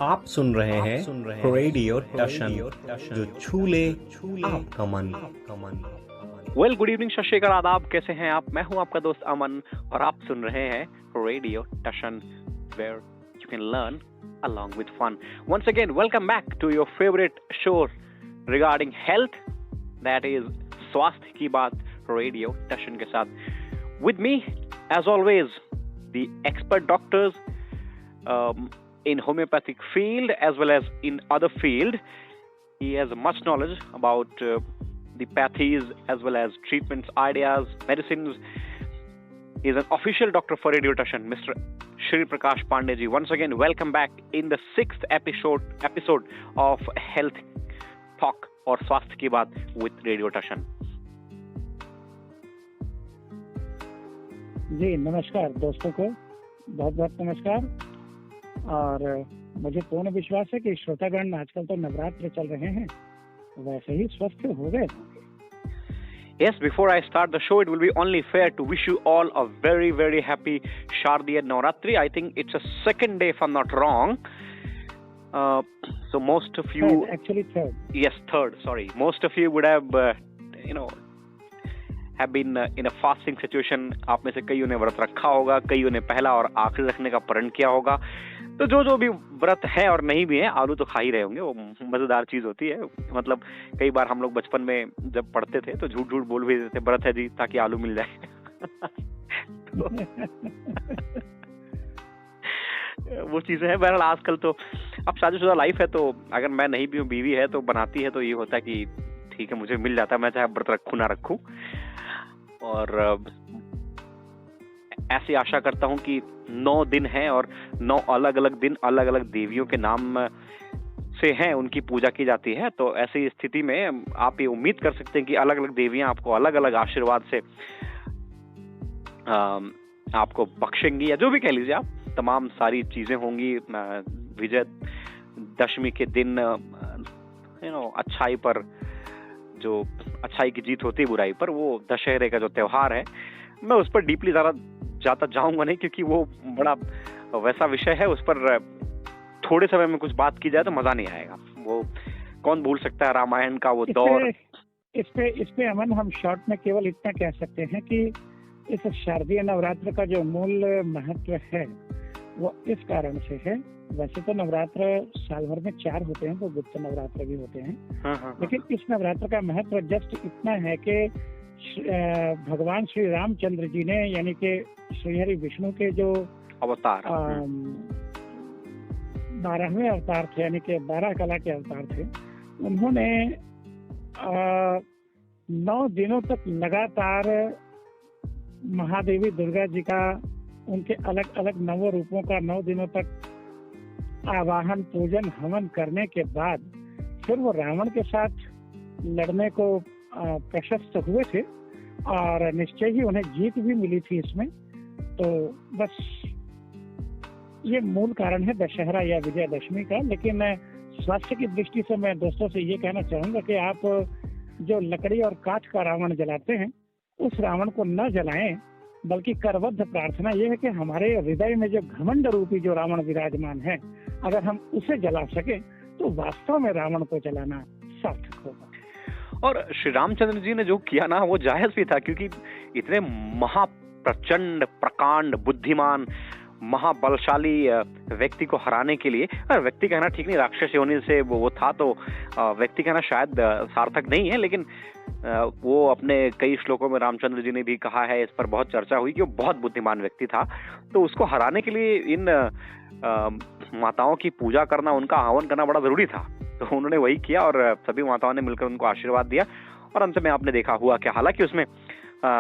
आप सुन रहे हैं रेडियो टशन, जो छू ले आपका मन। वेल, गुड इवनिंग, सत श्री अकाल, आदाब, कैसे हैं आप? मैं हूं आपका दोस्त अमन और आप सुन रहे हैं radio Tashan, where you can learn along with fun. Once again, welcome back to your favorite show regarding health, that is स्वास्थ्य की बात, रेडियो टशन के साथ. With me, as always, the expert doctors in homeopathic field as well as in other field. He has much knowledge about the pathies as well as treatments, ideas, medicines. He is an official doctor for Radio Tashan, Mr. Shri Prakash Pandey ji. Once again, welcome back in the 6th episode of Health Talk or Swasthya Ki Baat with Radio Tashan. जी नमस्कार दोस्तों को, बहुत बहुत नमस्कार. और मुझे पूर्ण विश्वास है कि श्रोतागण आजकल तो नवरात्र चल रहे हैं, वैसे ही स्वस्थ हो गए. Yes, before I start the show, it will be only fair to wish you all a very, very happy Shardiya Navratri. I think it's a second day, if I'm not wrong. So most of you... Actually third. Yes, third, sorry. Most of you would have, have been in a fasting situation. आप में से कईयों ने व्रत रखा होगा, कईयों ने पहला और आखिरी रखने का प्रण किया होगा. तो जो भी व्रत है और नहीं भी है, आलू तो खा ही रहे होंगे. वो मजेदार चीज होती है. मतलब कई बार हम लोग बचपन में जब पढ़ते थे तो झूठ बोल भी देते थे, व्रत है जी ताकि आलू मिल जाए. तो वो चीजें हैं. बहरहाल आजकल तो अब शादीशुदा लाइफ है, तो अगर मैं नहीं भी हूँ, बीवी है तो बनाती है, तो ये होता है कि ठीक है मुझे मिल जाता है, मैं चाहे व्रत रखूं ना रखूं. और ऐसी आशा करता हूं कि 9 दिन हैं और 9 अलग अलग दिन अलग अलग देवियों के नाम से हैं, उनकी पूजा की जाती है. तो ऐसी स्थिति में आप ये उम्मीद कर सकते हैं कि अलग अलग देवियां आपको अलग अलग आशीर्वाद से आपको बख्शेंगी, या जो भी कह लीजिए आप. तमाम सारी चीजें होंगी. विजय दशमी के दिन अच्छाई पर, जो अच्छाई की जीत होती है बुराई पर, वो दशहरे का जो त्योहार है, मैं उस पर डीपली जाता जाऊंगा नहीं, क्योंकि वो बड़ा वैसा विषय है. उस पर थोड़े समय में कुछ बात की जाए तो मजा नहीं आएगा. वो कौन भूल सकता है रामायण का वो दौर. इस पे अमन, हम शॉर्ट में केवल इतना कह सकते हैं कि इस शारदीय नवरात्र का जो मूल महत्व है वो इस कारण से है. वैसे तो नवरात्र साल भर में 4 होते हैं, तो गुप्त नवरात्र भी होते हैं. लेकिन इस नवरात्र का महत्व जस्ट इतना है कि भगवान श्री रामचंद्र जी ने, यानी कि श्री हरि विष्णु के जो अवतार 12वें अवतार थे, यानी कि 12 कला के अवतार थे, उन्होंने 9 दिनों तक लगातार महादेवी दुर्गा जी का, उनके अलग अलग 9 रूपों का 9 दिनों तक आवाहन, पूजन, हवन करने के बाद फिर वो रावण के साथ लड़ने को प्रशस्त हुए थे, और निश्चय ही उन्हें जीत भी मिली थी इसमें. तो बस ये मूल कारण है दशहरा या विजयदशमी का. लेकिन स्वास्थ्य की दृष्टि से मैं दोस्तों से ये कहना चाहूंगा कि आप जो लकड़ी और काठ का रावण जलाते हैं, उस रावण को न जलाएं, बल्कि करबद्ध प्रार्थना ये है कि हमारे हृदय में जो घमंड रूपी जो रावण विराजमान है, अगर हम उसे जला सके तो वास्तव में रावण को जलाना सार्थक होगा. और श्री रामचंद्र जी ने जो किया ना, वो जायज भी था, क्योंकि इतने महाप्रचंड, प्रकांड, बुद्धिमान, महाबलशाली व्यक्ति को हराने के लिए, व्यक्ति कहना ठीक नहीं, राक्षस योनि से वो था, तो व्यक्ति कहना शायद सार्थक नहीं है, लेकिन वो अपने कई श्लोकों में रामचंद्र जी ने भी कहा है, इस पर बहुत चर्चा हुई कि वो बहुत बुद्धिमान व्यक्ति था. तो उसको हराने के लिए इन माताओं की पूजा करना, उनका हवन करना बड़ा जरूरी था. तो उन्होंने वही किया और सभी माताओं ने मिलकर उनको आशीर्वाद दिया. और अंत में आपने देखा हुआ कि हालांकि उसमें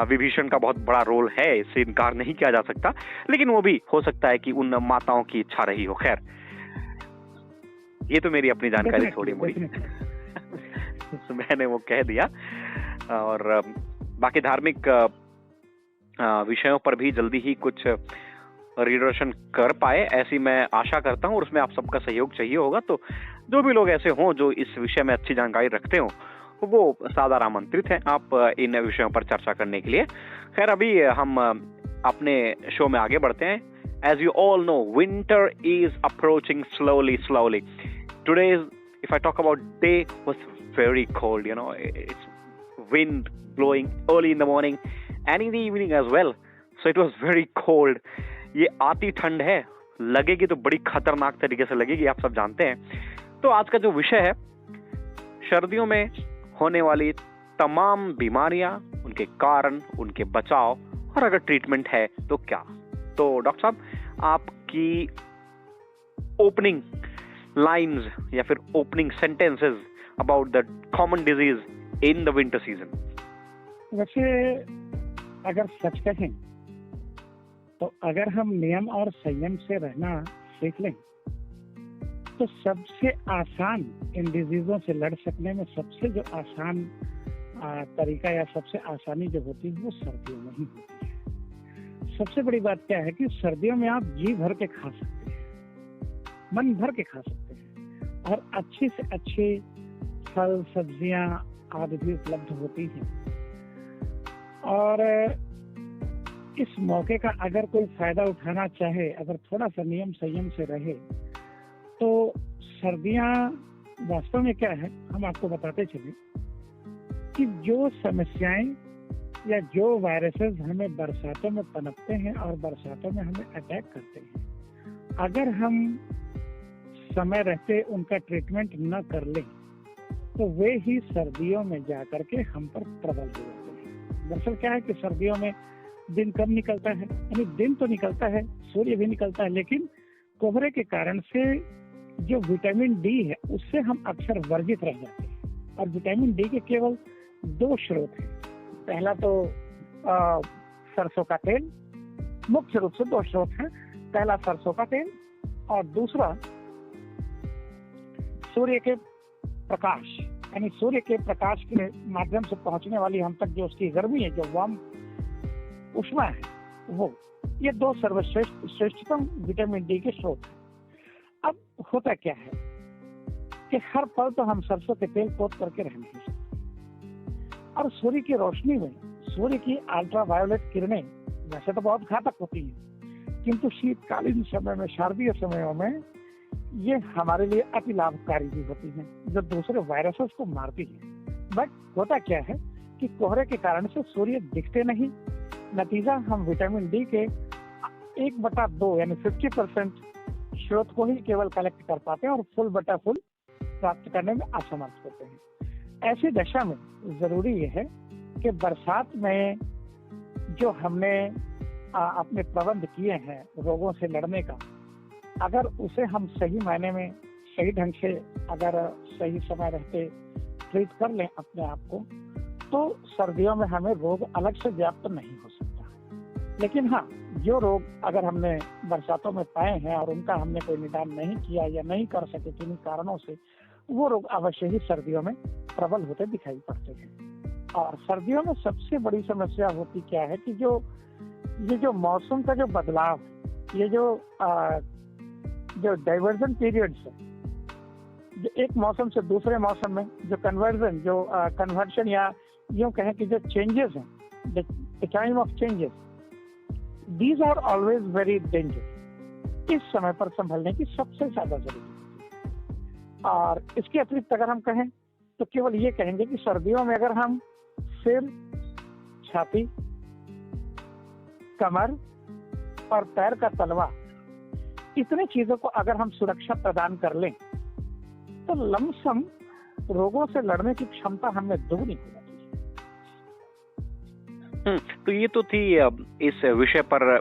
विभीषण का बहुत बड़ा रोल है, इससे इनकार नहीं किया जा सकता, लेकिन वो भी हो सकता है कि उन माताओं की इच्छा रही हो. खैर, ये तो मेरी अपनी जानकारी थोड़ी मोड़ी मैंने वो कह दिया. और बाकी धार्मिक विषयों पर भी जल्दी ही कुछ रेडियो कर पाए, ऐसी मैं आशा करता हूँ. और उसमें आप सबका सहयोग चाहिए होगा. तो जो भी लोग ऐसे हों जो इस विषय में अच्छी जानकारी रखते हो, वो सादर आमंत्रित हैं आप इन विषयों पर चर्चा करने के लिए. खैर, अभी हम अपने शो में आगे बढ़ते हैं. as you all know, winter is approaching slowly. Today's, if I talk about day, was very cold. You know, it's wind blowing early in the morning and in the evening as well. So it was very cold. ये आती ठंड है, लगेगी तो बड़ी खतरनाक तरीके से लगेगी, आप सब जानते हैं। तो आज का जो विषय है, सर्दियों में होने वाली तमाम बीमारियां, उनके कारण, उनके बचाव और अगर ट्रीटमेंट है तो क्या। तो डॉक्टर साहब, आपकी ओपनिंग लाइंस या फिर opening sentences about the common disease in the winter season. वैसे अगर सच कहें तो अगर हम नियम और संयम से रहना सीख लें तो सबसे आसान इन डिजीजों से लड़ सकने में सबसे जो आसान तरीका या सबसे आसानी जो होती है वो सर्दियों में ही होती है। सबसे बड़ी बात क्या है कि सर्दियों में आप जी भर के खा सकते हैं, मन भर के खा सकते हैं और अच्छी से अच्छी फल सब्जियां आदि भी उपलब्ध होती हैं। और इस मौके का अगर कोई फायदा उठाना चाहे, अगर थोड़ा सा नियम संयम से रहे, तो सर्दियां वास्तव में क्या है हम आपको बताते चले कि जो समस्याएं या जो वायरसेस हमें बरसातों में पनपते हैं और बरसातों में हमें अटैक करते हैं, अगर हम समय रहते उनका ट्रीटमेंट न कर लें तो वे ही सर्दियों में जाकर के हम पर प्रबल हो जाते हैं। दरअसल क्या है कि सर्दियों में दिन कम निकलता है, यानी दिन तो निकलता है, सूर्य भी निकलता है, लेकिन कोहरे के कारण से जो विटामिन डी है उससे हम अक्सर वर्जित रह जाते हैं। और विटामिन डी के केवल 2 स्रोत हैं। पहला तो सरसों का तेल, मुख्य रूप से 2 स्रोत हैं। पहला सरसों का तेल और दूसरा सूर्य के प्रकाश, यानी सूर्य के प्रकाश के माध्यम से पहुंचने वाली हम तक जो उसकी गर्मी है, जो वार्म उष्मा है, वो ये 2 श्रेष्ठतम विटामिन डी के स्रोत हैं। अब होता क्या है कि हर पल तो हम सरसों के तेल पोत करके रह नहीं सकते और सूर्य की रोशनी में सूर्य की अल्ट्रावायोलेट किरणें वैसे तो बहुत घातक होती हैं, किंतु शीतकालीन समय में, शारदीय समयों में ये हमारे लिए अति लाभकारी भी होती हैं, जो दूसरे वायरसेस को मारती हैं। बट होता क्या है कि कोहरे के कारण से सूर्य दिखते नहीं, नतीजा हम विटामिन डी के 1/2 यानी 50% स्रोत को ही केवल कलेक्ट कर पाते हैं और फुल प्राप्त करने में असमर्थ होते हैं। ऐसी दशा में जरूरी यह है कि बरसात में जो हमने अपने प्रबंध किए हैं रोगों से लड़ने का, अगर उसे हम सही मायने में सही ढंग से अगर सही समय रहते ट्रीट कर लें अपने आप को, तो सर्दियों में हमें रोग अलग से व्याप्त नहीं हो सकता। लेकिन हाँ, जो रोग अगर हमने बरसातों में पाए हैं और उनका हमने कोई निदान नहीं किया या नहीं कर सके किन्हीं कारणों से, वो रोग अवश्य ही सर्दियों में प्रबल होते दिखाई पड़ते हैं। और सर्दियों में सबसे बड़ी समस्या होती क्या है कि ये जो मौसम का जो बदलाव, ये जो डाइवर्जन पीरियड्स है, जो एक मौसम से दूसरे मौसम में जो कन्वर्शन या यूं कहें कि जो चेंजेस हैं, the time of changes, these are always very danger. इस समय पर संभलने की सबसे ज्यादा जरूरत है। और इसके अतिरिक्त अगर हम कहें तो केवल ये कहेंगे कि सर्दियों में अगर हम सिर, छाती, कमर और पैर का तलवा, इतने चीजों को अगर हम सुरक्षा प्रदान कर लें तो लमसम रोगों से लड़ने की क्षमता हमें दोगुनी हो जाती है। तो ये तो थी इस विषय पर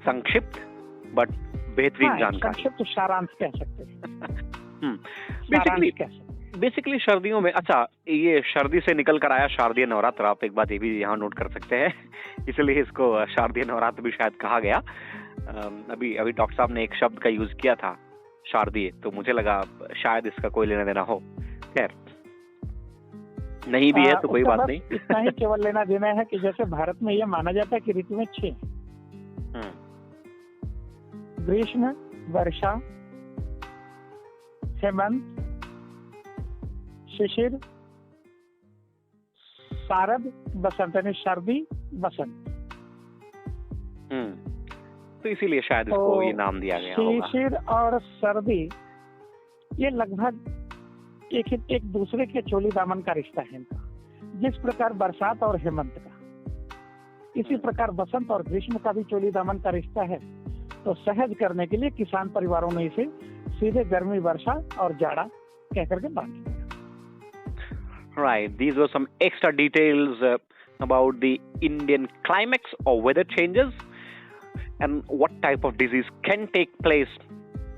संक्षिप्त बट बेहतरीन जानकारी। संक्षिप्त सारांश कह सकते हैं। बेसिकली सर्दियों में, अच्छा, ये सर्दी से निकल कर आया शारदीय नवरात्र, आप एक बात ये भी यहाँ नोट कर सकते हैं, इसलिए इसको शारदीय नवरात्र भी शायद कहा गया। अभी डॉक्टर साहब ने एक शब्द का यूज किया था, शारदीय, तो मुझे लगा शायद इसका कोई लेना देना हो। खैर, नहीं भी है तो कोई बात नहीं। इतना ही केवल लेना देना है कि जैसे भारत में यह माना जाता है कि ऋतु में 6, ग्रीष्म, वर्षा, हेमंत, शिशिर, शारद, बसंत, यानी सर्दी, बसंत। तो इसीलिए शायद इसको ये नाम दिया गया होगा। शिशिर और सर्दी ये लगभग एक दूसरे के चोली दामन का रिश्ता है इनका। जिस प्रकार बरसात और हेमंत का, इसी प्रकार बसंत और ग्रीष्म का भी चोली दामन का रिश्ता है। तो सहज करने के लिए किसान परिवारों ने इसे सीधे गर्मी, वर्षा और जाड़ा कह करके बांट दिया। Right, these were some extra details about the Indian climax or weather changes and what type of disease can take place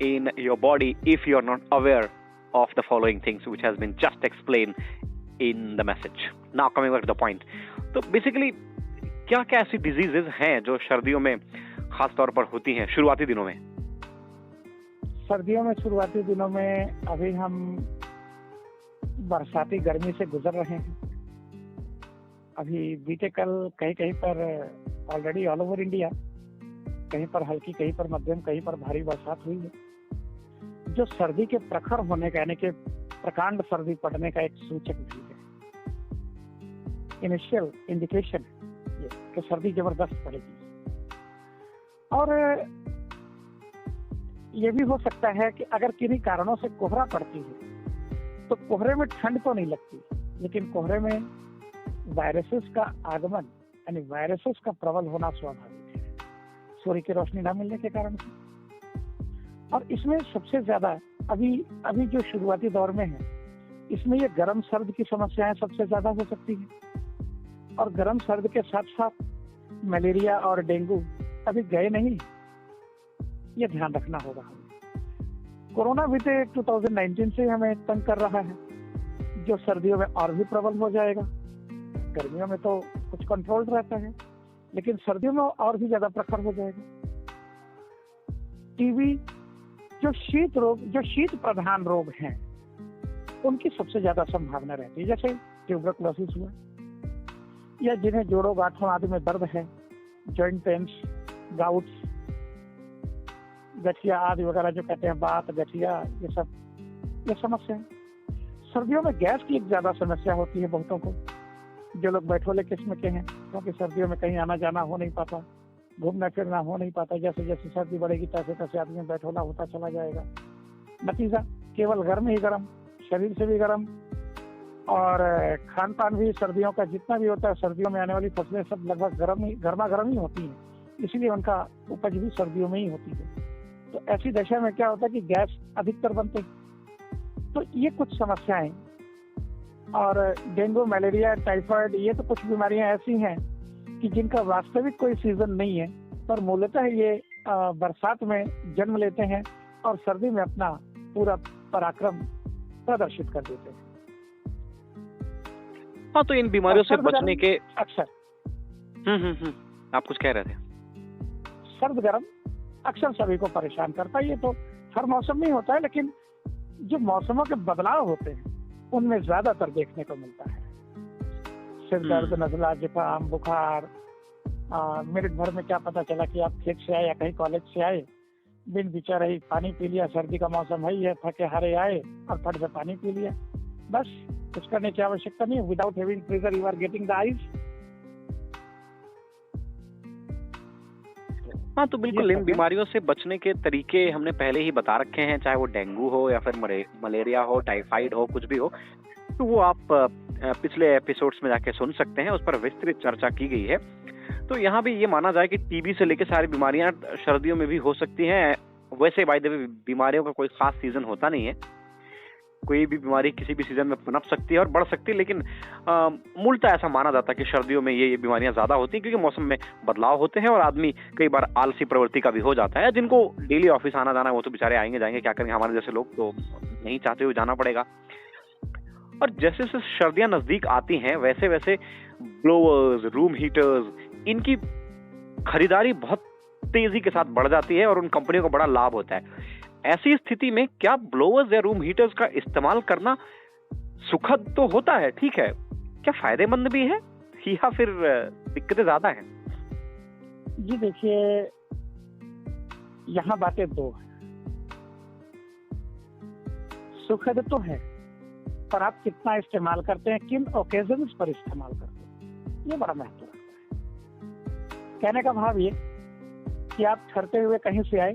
in your body if you are not aware of the following things which has been just explained in the message. Now coming back to the point. तो basically क्या क्या ऐसी diseases हैं जो सर्दियों में खास तौर पर होती हैं शुरुआती दिनों में? सर्दियों में शुरुआती दिनों में अभी हम बरसाती गर्मी से गुजर रहे हैं। अभी बीते कल कहीं कहीं पर ऑलरेडी ऑल ओवर इंडिया कहीं पर हल्की, कहीं पर मध्यम, कहीं पर भारी बरसात हुई है, जो सर्दी के प्रखर होने का यानी कि प्रकांड सर्दी पड़ने का एक सूचक भी है, इनिशियल इंडिकेशन ये कि सर्दी जबरदस्त पड़ेगी। और ये भी हो सकता है कि अगर किन्हीं कारणों से कोहरा पड़ती है तो कोहरे में ठंड तो नहीं लगती, लेकिन कोहरे में वायरसेस का आगमन यानी वायरसेस का प्रबल होना स्वाभाविक है, सूर्य की रोशनी न मिलने के कारण से। और इसमें सबसे ज्यादा अभी जो शुरुआती दौर में है, इसमें ये गर्म सर्द की समस्याएं सबसे ज्यादा हो सकती है। और गर्म सर्द के साथ साथ मलेरिया और डेंगू अभी गए नहीं, ये ध्यान रखना होगा हमें। कोरोना भी तो 2019 से हमें तंग कर रहा है, जो सर्दियों में और भी प्रबल हो जाएगा। गर्मियों में तो कुछ कंट्रोल रहता है, लेकिन सर्दियों में और भी ज्यादा प्रखर हो जाएगा। टीबी, जो शीत प्रधान रोग हैं, उनकी सबसे ज्यादा संभावना रहती है, जैसे ट्यूबरकुलोसिस हुआ, या जिन्हें जोड़ों गांठों आदि में दर्द है, जॉइंट पेन्स, गाउट्स, गठिया आदि वगैरह जो कहते हैं, बात, गठिया, ये समस्या है। सर्दियों में गैस की एक ज्यादा समस्या होती है बहुतों को, जो लोग बैठोले किस्म के हैं, क्योंकि सर्दियों में कहीं आना जाना हो नहीं पाता, घूमना फिरना हो नहीं पाता। जैसे जैसे सर्दी बढ़ेगी तैसे तैसे आदमी बैठोला होता चला जाएगा। नतीजा केवल गर्म ही गर्म, शरीर से भी गर्म, और खान पान भी सर्दियों का जितना भी होता है, सर्दियों में आने वाली फसलें सब लगभग गर्मा गर्म ही होती हैं, इसलिए उनका उपज भी सर्दियों में ही होती है। तो ऐसी दशा में क्या होता है कि गैस अधिकतर बनते। तो ये कुछ समस्याएं, और डेंगू, मलेरिया, टाइफाइड, ये तो कुछ बीमारियां ऐसी हैं कि जिनका वास्तविक कोई सीजन नहीं है, पर मूलतः ये बरसात में जन्म लेते हैं और सर्दी में अपना पूरा पराक्रम प्रदर्शित कर देते हैं। हाँ, तो इन बीमारियों से बचने के अक्सर आप कुछ कह रहे थे? सर्द गर्म अक्सर सभी को परेशान करता है। ये तो हर मौसम में होता है, लेकिन जो मौसमों के बदलाव होते हैं उनमें ज्यादातर देखने को मिलता है। सिर दर्द, नजला, जुकाम, बुखार। मिनट भर में क्या पता चला कि आप खेत से आए या कहीं कॉलेज से आए, बिन बिचार ही पानी पी लिया, सर्दी का मौसम है, ये थके हारे आए और फट से पानी पी लिया, बस कुछ करने की आवश्यकता नहीं। Without having trigger you are getting the eyes. हाँ, तो बिल्कुल इन बीमारियों से बचने के तरीके हमने पहले ही बता रखे हैं, चाहे वो डेंगू हो या फिर मलेरिया हो, टाइफाइड हो, कुछ भी हो, तो वो आप पिछले एपिसोड्स में जाके सुन सकते हैं, उस पर विस्तृत चर्चा की गई है। तो यहाँ भी ये माना जाए कि टीबी से लेकर सारी बीमारियां सर्दियों में भी हो सकती हैं। वैसे बाय द वे बीमारियों का कोई खास सीजन होता नहीं है, कोई भी बीमारी किसी भी सीजन में पनप सकती है और बढ़ सकती है, लेकिन मूलतः ऐसा माना जाता है कि सर्दियों में ये बीमारियां ज्यादा होती हैं, क्योंकि मौसम में बदलाव होते हैं और आदमी कई बार आलसी प्रवृत्ति का भी हो जाता है। जिनको डेली ऑफिस आना जाना है वो तो बेचारे आएंगे जाएंगे, क्या करेंगे, हमारे जैसे लोग तो नहीं चाहते हुए जाना पड़ेगा। और जैसे जैसे सर्दियां नजदीक आती हैं वैसे वैसे ब्लोअर्स, रूम हीटर्स, इनकी खरीदारी बहुत तेजी के साथ बढ़ जाती है और उन कंपनियों को बड़ा लाभ होता है। ऐसी स्थिति में क्या ब्लोअर्स या रूम हीटर्स का इस्तेमाल करना सुखद तो होता है, ठीक है, क्या फायदेमंद भी है या फिर दिक्कतें ज्यादा हैं? जी देखिए, यहाँ बातें दो हैं। सुखद तो है, पर आप कितना इस्तेमाल करते हैं, किन ओकेजन्स पर इस्तेमाल करते हैं, ये बड़ा महत्व रखता है। कहने का भाव ये कि आप ठहरते हुए कहीं से आए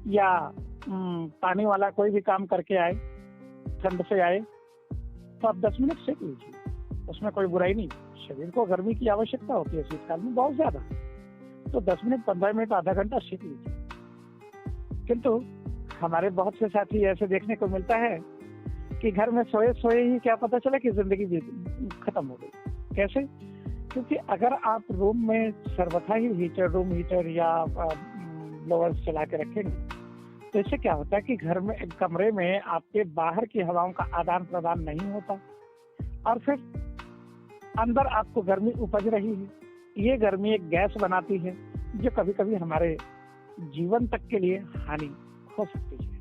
या पानी वाला कोई भी काम करके आए, ठंड से आए, तो आप 10 मिनट सेक लीजिए, उसमें कोई बुराई नहीं। शरीर को गर्मी की आवश्यकता होती है शीतकाल में बहुत ज्यादा, तो 10 मिनट, 15 मिनट, आधा घंटा सेक लीजिए। किंतु हमारे बहुत से साथी ऐसे देखने को मिलता है कि घर में सोए सोए ही क्या पता चला कि जिंदगी खत्म हो गई। कैसे? क्योंकि अगर आप रूम में सर्वथा ही हीटर, रूम हीटर या ब्लोअर्स चला के रखेंगे तो इससे क्या होता है कि घर में, कमरे में आपके बाहर की हवाओं का आदान प्रदान नहीं होता और फिर अंदर आपको गर्मी उपज रही है। ये गर्मी एक गैस बनाती है जो कभी कभी हमारे जीवन तक के लिए हानि हो सकती है।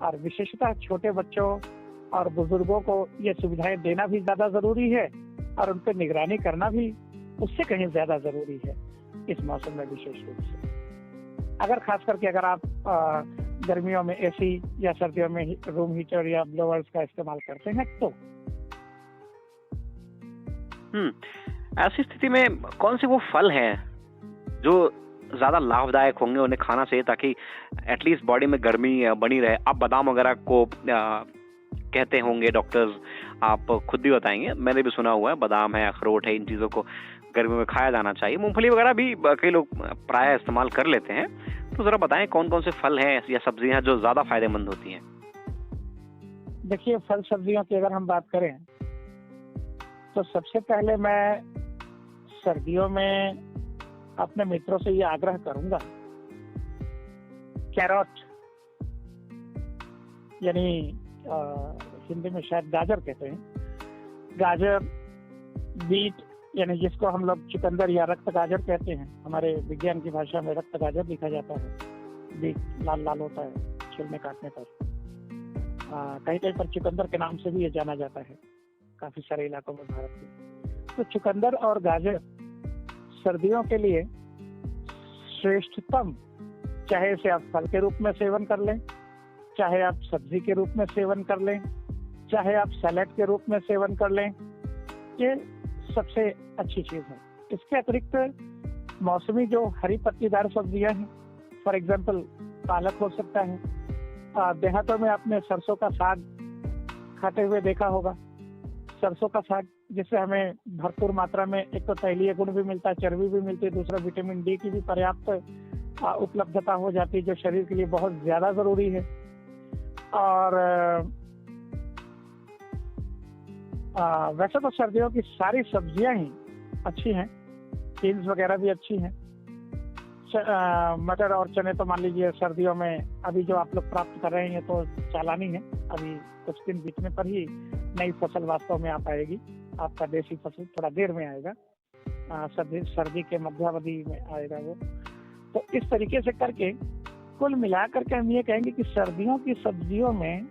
और विशेषतः छोटे बच्चों और बुजुर्गों को ये सुविधाएं देना भी ज्यादा जरूरी है और उन पर निगरानी करना भी उससे कहीं ज्यादा जरूरी है इस मौसम में विशेष रूप से। अगर खास करके अगर आप गर्मियों में एसी या सर्दियों में रूम हीटर या ब्लोअर्स का इस्तेमाल करते हैं तो ऐसी स्थिति में कौन से वो फल हैं जो ज्यादा लाभदायक होंगे उन्हें खाना चाहिए ताकि एटलीस्ट बॉडी में गर्मी बनी रहे? आप बादाम वगैरह को कहते होंगे डॉक्टर्स, आप खुद भी बताएंगे, मैंने भी सुना हुआ है बादाम है, अखरोट है, इन चीजों को गर्मी में खाया जाना चाहिए। मूंगफली वगैरह भी कई लोग प्राय इस्तेमाल कर लेते हैं, तो जरा बताएं कौन कौन से फल हैं या सब्जियां जो ज्यादा फायदेमंद होती हैं? देखिए, फल सब्जियों की अगर हम बात करें तो सबसे पहले मैं सर्दियों में अपने मित्रों से ये आग्रह करूंगा, कैरोट यानी हिंदी में शायद गाजर कहते हैं, गाजर, बीट यानी जिसको हम लोग चुकंदर या रक्त गाजर कहते हैं, हमारे विज्ञान की भाषा में रक्त गाजर लिखा जाता है। बीट लाल लाल होता है छिलने काटने पर, कहीं कहीं पर चुकंदर के नाम से भी ये जाना जाता है काफी सारे इलाकों में भारत के। तो चुकंदर और गाजर सर्दियों के लिए श्रेष्ठतम, चाहे इसे आप फल के रूप में सेवन कर लें, चाहे आप सब्जी के रूप में सेवन कर लें, चाहे आप सैलेड के रूप में सेवन कर लें, ये सबसे अच्छी चीज है। इसके अतिरिक्त मौसमी जो हरी पत्तीदार सब्जियां हैं, फॉर एग्जाम्पल पालक हो सकता है, देहातों में आपने सरसों का साग खाते हुए देखा होगा। सरसों का साग जिससे हमें भरपूर मात्रा में एक तो तैलीय गुण भी मिलता है, चर्बी भी मिलती है, दूसरा विटामिन डी की भी पर्याप्त उपलब्धता हो जाती है जो शरीर के लिए बहुत ज्यादा जरूरी है। और वैसे तो सर्दियों की सारी सब्जियां ही अच्छी हैं, बीन्स वगैरह भी अच्छी हैं। मटर और चने तो मान लीजिए सर्दियों में अभी जो आप लोग प्राप्त कर रहे हैं तो चालानी है, अभी कुछ दिन बीतने पर ही नई फसल वास्तव में आ पाएगी। आपका देसी फसल थोड़ा देर में आएगा, सर्दी के मध्यावधि में आएगा वो। तो इस तरीके से करके कुल मिलाकर के हम ये कहेंगे कि सर्दियों की सब्जियों में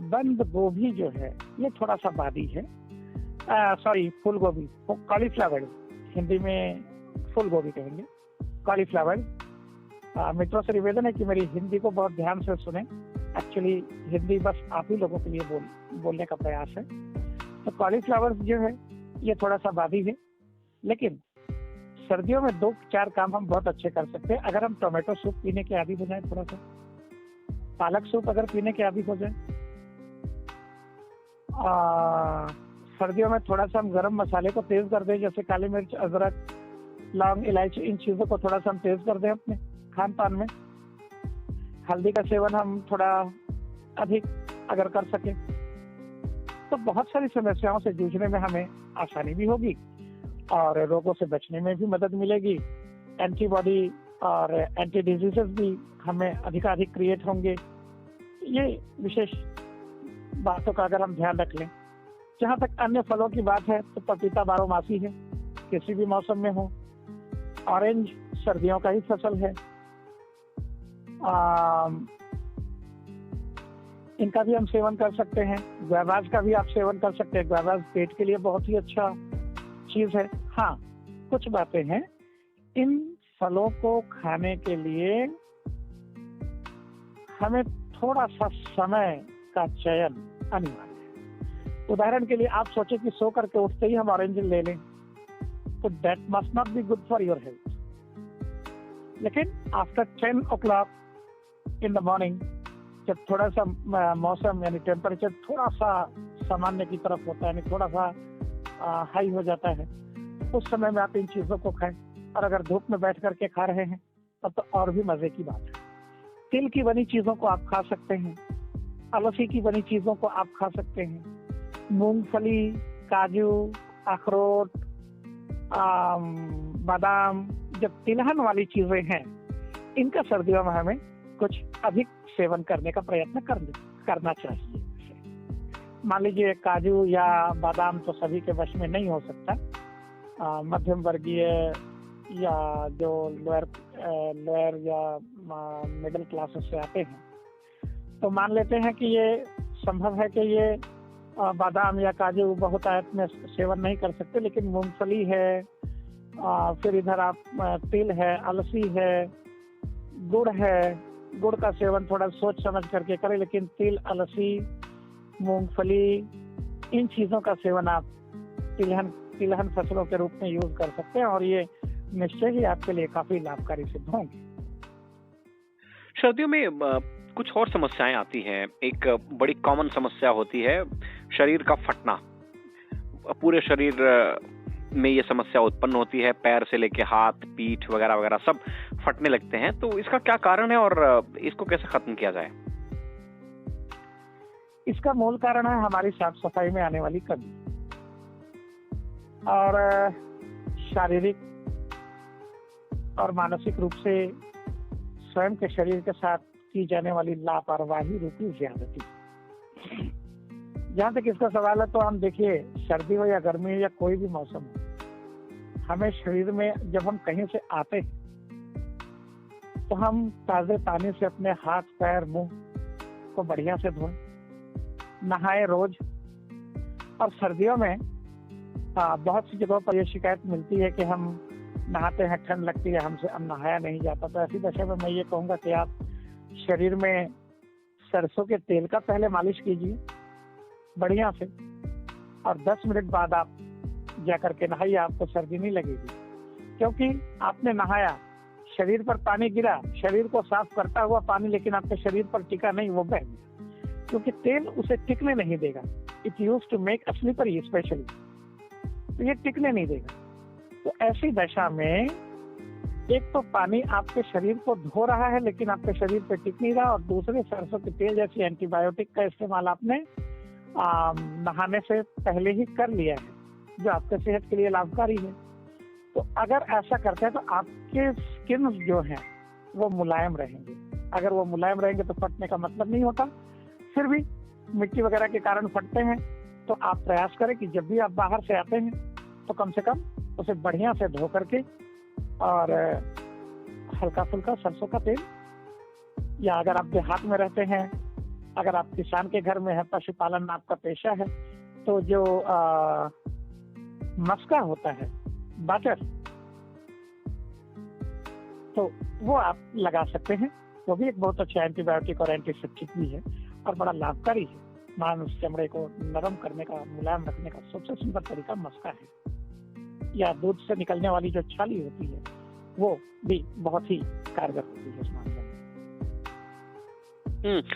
बंद गोभी जो है ये थोड़ा सा बादी है, सॉरी फूल गोभी, कॉलीफ्लावर, हिंदी में फूल गोभी कहेंगे, कॉलीफ्लावर। मित्रों से निवेदन है कि मेरी हिंदी को बहुत ध्यान से सुने, एक्चुअली हिंदी बस आप ही लोगों के लिए बोलने का प्रयास है। तो कॉलीफ्लावर जो है ये थोड़ा सा बादी है, लेकिन सर्दियों में 2-4 काम हम बहुत अच्छे कर सकते हैं। अगर हम टोमेटो सूप पीने के आदी हो जाए, थोड़ा सा पालक सूप अगर पीने के आदी हो जाए, सर्दियों में थोड़ा सा हम गरम मसाले को तेज कर दें, जैसे काली मिर्च, अदरक, लौंग, इलायची, इन चीजों को थोड़ा सा हम तेज कर दें अपने खान पान में। हल्दी का सेवन हम थोड़ा अधिक अगर कर सके तो बहुत सारी समस्याओं से जूझने में हमें आसानी भी होगी और रोगों से बचने में भी मदद मिलेगी। एंटीबॉडी और एंटी डिजीजेस भी हमें अधिकाधिक क्रिएट होंगे। ये विशेष बातों का अगर हम ध्यान रख लें। जहाँ तक अन्य फलों की बात है तो पपीता बारहमासी है, किसी भी मौसम में हो। ऑरेंज सर्दियों का ही फसल है, इनका भी हम सेवन कर सकते हैं। ग्वावाज का भी आप सेवन कर सकते हैं, ग्वावाज पेट के लिए बहुत ही अच्छा चीज है। हाँ, कुछ बातें हैं, इन फलों को खाने के लिए हमें थोड़ा सा समय का चयन अनिवार्य है। उदाहरण के लिए आप सोचे कि सो करके उठते ही हम ऑरेंज ले लें, तो that must not be good for your health. लेकिन after 10 o'clock in the morning जब थोड़ा सा मौसम यानी टेम्परेचर थोड़ा सा सामान्य की तरफ होता है, यानी थोड़ा सा हाई हो जाता है, उस समय में आप इन चीज़ों को खाएं। और अगर धूप में बैठ करके खा रहे हैं तब तो और भी मज़े की बात है। तिल की बनी चीज़ों को आप खा सकते हैं, अलसी की बनी चीज़ों को आप खा सकते हैं, मूंगफली, काजू, अखरोट, बादाम, जब तिलहन वाली चीज़ें हैं, इनका सर्दियों में हमें कुछ अधिक सेवन करने का प्रयत्न करना चाहिए। मान लीजिए काजू या बादाम तो सभी के वश में नहीं हो सकता, मध्यम वर्गीय या जो लोअर या मिडिल क्लासेस से आते हैं तो मान लेते हैं कि ये संभव है कि ये बादाम या काजू बहुत आयत में सेवन नहीं कर सकते, लेकिन मूंगफली है, फिर इधर आप तिल है, अलसी है, गुड़ है, गुड़ का सेवन थोड़ा सोच समझ करके करें, लेकिन तिल, अलसी, मूंगफली, इन चीज़ों का सेवन आप तिलहन फसलों के रूप में यूज कर सकते हैं और ये निश्चय ही आपके लिए काफी लाभकारी सिद्ध होंगे। सर्दियों में कुछ और समस्याएं आती हैं। एक बड़ी कॉमन समस्या होती है शरीर का फटना। पूरे शरीर में ये समस्या उत्पन्न होती है, पैर से लेके हाथ, पीठ वगैरह वगैरह सब फटने लगते हैं। तो इसका क्या कारण है और इसको कैसे खत्म किया जाए? इसका मूल कारण है हमारी साफ सफाई में आने वाली कमी और शारीरिक और मानसिक रूप से स्वयं के शरीर के साथ की जाने वाली लापरवाही रूपी ज्यादती। जहाँ तक इसका सवाल है तो हम देखिए, सर्दी हो या गर्मी हो या कोई भी मौसम हो, हमें शरीर में जब हम कहीं से आते हैं तो हम ताजे पानी से अपने हाथ, पैर, मुंह को बढ़िया से धोएं, नहाए रोज। और सर्दियों में बहुत सी जगहों पर यह शिकायत मिलती है कि हम नहाते हैं, ठंड लगती है, हमसे अब नहाया नहीं जाता। तो ऐसी दशा में मैं ये कहूँगा कि आप शरीर में सरसों के तेल का पहले मालिश कीजिए बढ़िया से, और 10 मिनट बाद आप जाकर के नहाइए, आपको सर्दी नहीं लगेगी। क्योंकि आपने नहाया, शरीर पर पानी गिरा, शरीर को साफ करता हुआ पानी, लेकिन आपके शरीर पर टिका नहीं, वो बह गया, क्योंकि तेल उसे टिकने नहीं देगा। It use to make a slippery specially, तो ये टिकने नहीं देगा। तो ऐसी दशा में एक तो पानी आपके शरीर को धो रहा है लेकिन आपके शरीर पे टिक नहीं रहा, और दूसरे सरसों के तेल जैसी एंटीबायोटिक का इस्तेमाल आपने नहाने से पहले ही कर लिया है, जो आपके सेहत के लिए लाभकारी है। तो अगर ऐसा करते हैं तो आपके स्किन जो है वो मुलायम रहेंगे। अगर वो मुलायम रहेंगे तो फटने का मतलब नहीं होता। फिर भी मिट्टी वगैरह के कारण फटते हैं, तो आप प्रयास करें कि जब भी आप बाहर से आते हैं तो कम से कम उसे बढ़िया से धो करके और हल्का फुल्का सरसों का तेल, या अगर आप देहात में रहते हैं, अगर आप किसान के घर में है, पशुपालन आपका पेशा है, तो जो मस्का होता है, बटर, तो वो आप लगा सकते हैं। वो भी एक बहुत अच्छा एंटीबायोटिक और एंटीसेप्टिक भी है और बड़ा लाभकारी है। मांस, चमड़े को नरम करने का, मुलायम रखने का सबसे सुंदर तरीका मस्का है। या दूध से निकलने वाली जो छाली होती है वो भी बहुत ही कारगर होती है इस मामले में।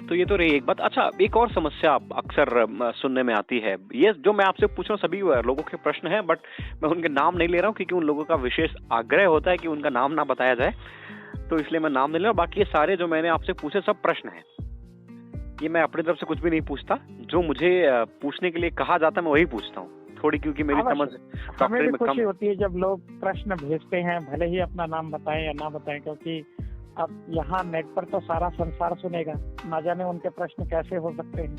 तो ये तो रही एक बात। अच्छा, एक और समस्या अक्सर सुनने में आती है, ये जो मैं आपसे पूछ रहा हूँ सभी लोगों के प्रश्न हैं, बट मैं उनके नाम नहीं ले रहा हूँ क्योंकि उन लोगों का विशेष आग्रह होता है कि उनका नाम ना बताया जाए, तो इसलिए मैं नाम नहीं ले रहा हूँ। बाकी ये सारे जो मैंने आपसे पूछे सब प्रश्न हैं, ये मैं अपनी तरफ से कुछ भी नहीं पूछता, जो मुझे पूछने के लिए कहा जाता है मैं वही पूछता हूँ थोड़ी, क्योंकि मेरी समझ हमें भी खुशी होती है जब लोग प्रश्न भेजते हैं, भले ही अपना नाम बताएं या ना बताएं, क्योंकि अब यहाँ नेट पर तो सारा संसार सुनेगा, ना जाने उनके प्रश्न कैसे हो सकते हैं।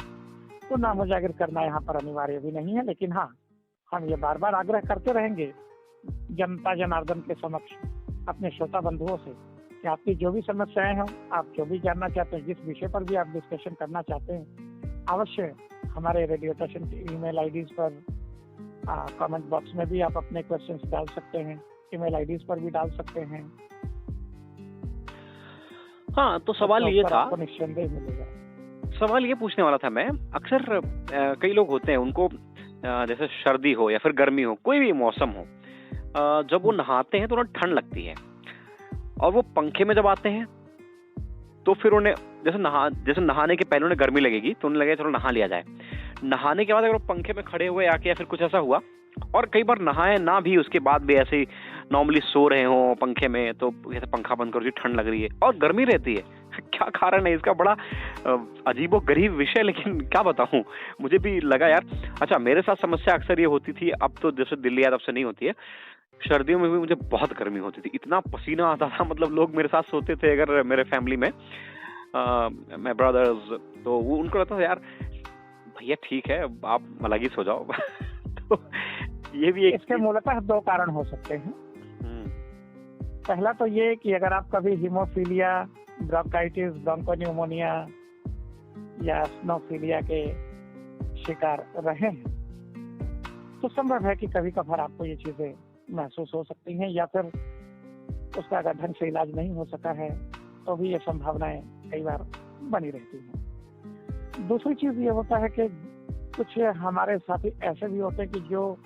तो नाम उजागर करना यहाँ पर अनिवार्य भी नहीं है, लेकिन हाँ, हम ये बार बार आग्रह करते रहेंगे जनता जनार्दन के समक्ष, अपने श्रोता बंधुओं से, कि आपकी जो भी समस्याएं हों, आप जो भी जानना चाहते हैं, जिस विषय पर भी आप डिस्कशन करना चाहते हैं, अवश्य हमारे रेडियो स्टेशन की ईमेल आईडीज पर, कमेंट बॉक्स में भी आप अपने क्वेश्चंस डाल सकते हैं, ईमेल आईडीज पर भी डाल सकते हैं। हाँ, तो सवाल ये था, आपको निस्संदेह मिलेगा। सवाल ये पूछने वाला था मैं, अक्सर कई लोग होते हैं, उनको जैसे सर्दी हो या फिर गर्मी हो, कोई भी मौसम हो, जब वो नहाते हैं तो उन्हें ठंड लगती है, और वो पंखे में जब आते हैं तो फिर उन्हें जैसे नहाने के पहले उन्हें गर्मी लगेगी तो उन्हें लगेगा चलो नहा लिया जाए। नहाने के बाद अगर वो पंखे में खड़े हुए आके या फिर कुछ ऐसा हुआ, और कई बार नहाए ना भी उसके बाद भी ऐसे ही नॉर्मली सो रहे हो पंखे में, तो जैसे पंखा बंद करो जी ठंड लग रही है और गर्मी रहती है, क्या कारण है इसका? बड़ा अजीबो गरीब विषय, लेकिन क्या बताऊं, मुझे भी लगा यार। अच्छा, मेरे साथ समस्या अक्सर ये होती थी, अब तो जैसे दिल्ली आया तब से नहीं होती है। सर्दियों में भी मुझे बहुत गर्मी होती थी, इतना पसीना आता था, मतलब लोग मेरे साथ सोते थे अगर मेरे फैमिली में, मेरे ब्रदर्स, तो वो उनको लगता था यार भैया ठीक है आप अलग ही सो जाओ। तो ये भी एक इसके मूलतः दो कारण हो सकते हैं। पहला तो ये कि अगर आप कभी हीमोफीलिया, ब्रोंकाइटिस, ब्रोंकोन्यूमोनिया या स्नोफीलिया के शिकार रहे हैं तो संभव है कि कभी कभार आपको ये चीजें महसूस हो सकती हैं, या फिर उसका अगर ढंग से इलाज नहीं हो सका है तो भी ये संभावनाएं कई बार बनी रहती हैं। दूसरी चीज ये होता है कि कुछ हमारे साथी ऐसे भी होते हैं कि जो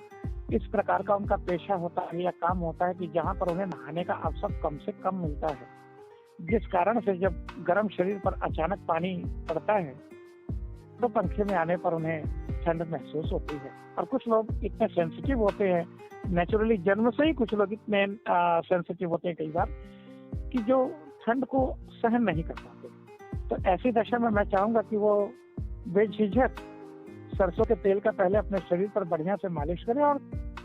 इस प्रकार का उनका पेशा होता है या काम होता है कि जहां पर उन्हें नहाने का अवसर कम से कम मिलता है, जिस कारण से जब गर्म शरीर पर अचानक पानी पड़ता है तो पंखे में आने पर उन्हें ठंड महसूस होती है। और कुछ लोग इतने सेंसिटिव होते हैं, नेचुरली जन्म से ही कुछ लोग इतने सेंसिटिव होते हैं कई बार कि जो ठंड को सहन नहीं कर पाते। तो ऐसी दशा में मैं चाहूंगा कि वो बेझिझक सरसों के तेल का पहले अपने शरीर पर बढ़िया से मालिश करें और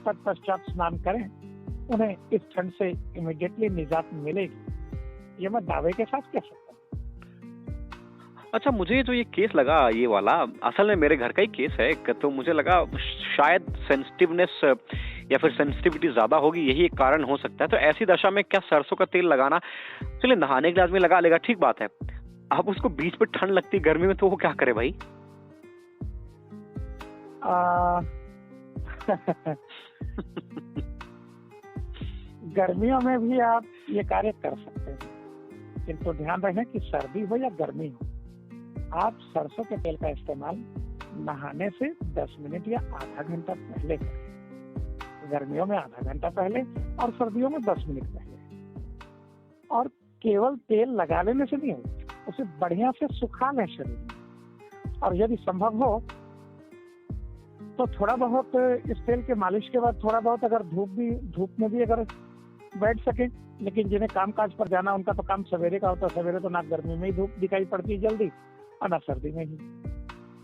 तत्पश्चात स्नान करें। उन्हें इस ठंड से इमीडिएटली निजात मिलेगी, ये मैं दावे के साथ कह सकता हूँ। अच्छा, मुझे जो ये केस लगा ये वाला, असल में मेरे घर का ही केस है, तो मुझे लगा शायद सेंसिटिवनेस या फिर सेंसिटिविटी ज्यादा होगी, यही एक कारण हो सकता है। तो ऐसी दशा में क्या सरसों का तेल लगाना, चलिए नहाने के आदमी लगा लेगा, ठीक बात है, अब उसको बीच में ठंड लगती गर्मी में तो वो क्या करे भाई? गर्मियों में भी आप ये कार्य कर सकते हैं, किंतु ध्यान रखें कि सर्दी हो या गर्मी हो, आप सरसों के तेल का इस्तेमाल नहाने से 10 मिनट या आधा घंटा पहले करें। गर्मियों में आधा घंटा पहले और सर्दियों में 10 मिनट पहले। और केवल तेल लगा लेने से नहीं होगा, उसे बढ़िया से सुखा लें शरीर में। और यदि संभव हो तो थोड़ा बहुत इस तेल के मालिश के बाद थोड़ा बहुत अगर धूप में भी अगर बैठ सके, लेकिन जिन्हें काम काज पर जाना उनका तो काम सवेरे का होता है, सवेरे तो ना गर्मी में ही धूप दिखाई पड़ती है जल्दी और ना सर्दी में ही।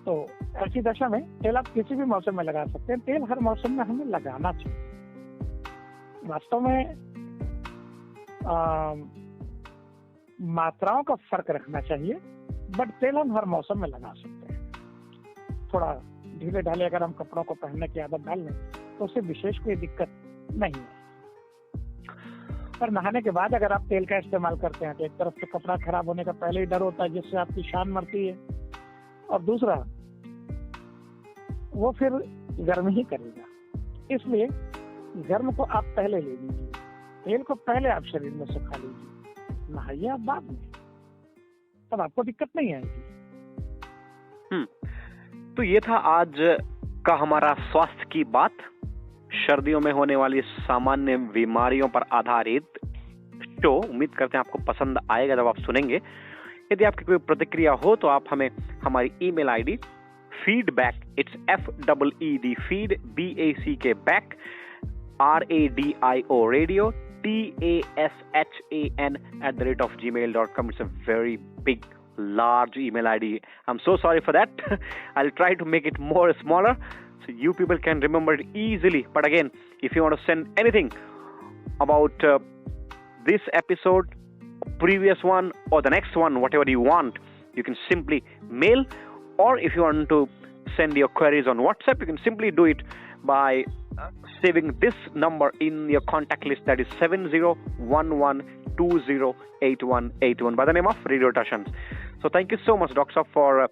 तो ऐसी दशा में तेल आप किसी भी मौसम में लगा सकते हैं। तेल हर मौसम में हमें लगाना चाहिए। वास्तव में मात्राओं का फर्क रखना चाहिए, बट तेल हम हर मौसम में लगा सकते हैं। थोड़ा ढीले ढाले अगर हम कपड़ों को पहनने की आदत डाल लें तो उससे विशेष कोई दिक्कत नहीं है। पर नहाने के बाद अगर आप तेल का इस्तेमाल करते हैं तो एक तरफ तो कपड़ा खराब होने का पहले ही डर होता है जिससे आपकी शान मरती है, और दूसरा वो फिर गर्म ही करेगा। इसलिए गर्म को आप पहले ले लीजिए, तेल को पहले आप शरीर में सुखा लीजिए, नहाइए आप बाद में, तब आपको दिक्कत नहीं आएगी। तो ये था आज का हमारा स्वास्थ्य की बात, सर्दियों में होने वाली सामान्य बीमारियों पर आधारित शो। उम्मीद करते हैं आपको पसंद आएगा जब आप सुनेंगे। यदि आपकी कोई प्रतिक्रिया हो तो आप हमें हमारी email ID feedback, it's FEED, feed BACK back RADIO radio TASHAN@gmail.com. It's a very big large email ID. I'm so sorry for that. I'll try to make it more smaller so you people can remember it easily. But again, if you want to send anything about this episode, previous one, or the next one, whatever you want, you can simply mail. Or if you want to send your queries on WhatsApp, you can simply do it by saving this number in your contact list, that is 7011208181 by the name of Radio Tashan. So thank you so much, Doctor, for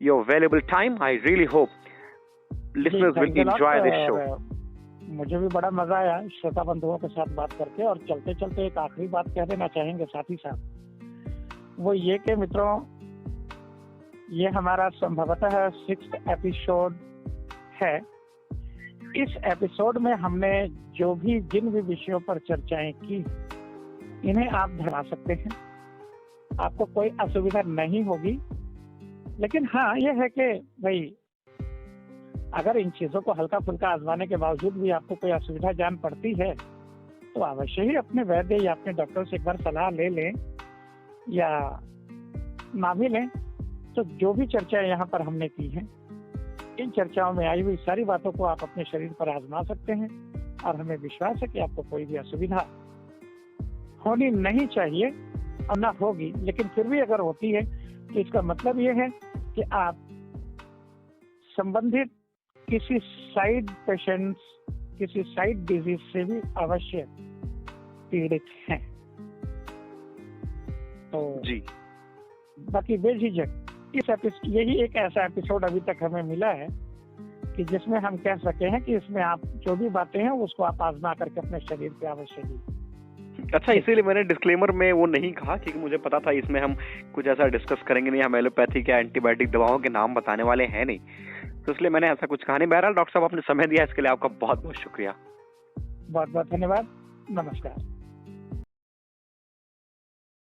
your valuable time. I really hope listeners will enjoy this show. मुझे भी बड़ा मजा आया श्रोता बंधुओं के साथ बात करके। और चलते चलते एक आखिरी बात कह देना चाहेंगे साथ ही साथ, वो ये कि मित्रों, ये हमारा संभवतः 6th एपिसोड है। इस एपिसोड में हमने जिन भी विषयों पर चर्चाएं की इन्हें आप धरा सकते हैं, आपको कोई असुविधा नहीं होगी। लेकिन हाँ, यह है कि भाई अगर इन चीजों को हल्का फुल्का आजमाने के बावजूद भी आपको कोई असुविधा जान पड़ती है तो अवश्य ही अपने वैद्य या अपने डॉक्टर से एक बार सलाह ले लें, या ना भी लें तो जो भी चर्चा यहाँ पर हमने की है, इन चर्चाओं में आई हुई सारी बातों को आप अपने शरीर पर आजमा सकते हैं और हमें विश्वास है कि आपको कोई भी असुविधा होनी नहीं चाहिए और ना होगी। लेकिन फिर भी अगर होती है तो इसका मतलब ये है कि आप संबंधित किसी साइड डिजीज से भी अवश्य पीड़ित हैं। तो जी, बाकी बेझिझक यही एक ऐसा एपिसोड अभी तक हमें मिला है कि जिसमें हम कह सके हैं कि इसमें आप जो भी बातें हैं उसको आप आजमा करके अपने शरीर पे अवश्य ली। अच्छा, इसीलिए मैंने डिस्क्लेमर में वो नहीं कहा क्योंकि मुझे पता था इसमें हम कुछ ऐसा डिस्कस करेंगे नहीं, हम एलोपैथिक या एंटीबायोटिक दवाओं के नाम बताने वाले हैं नहीं, तो इसलिए मैंने ऐसा कुछ कहा नहीं। बहरहाल डॉक्टर साहब, आपने समय दिया इसके लिए आपका बहुत बहुत शुक्रिया। बहुत बहुत धन्यवाद। नमस्कार।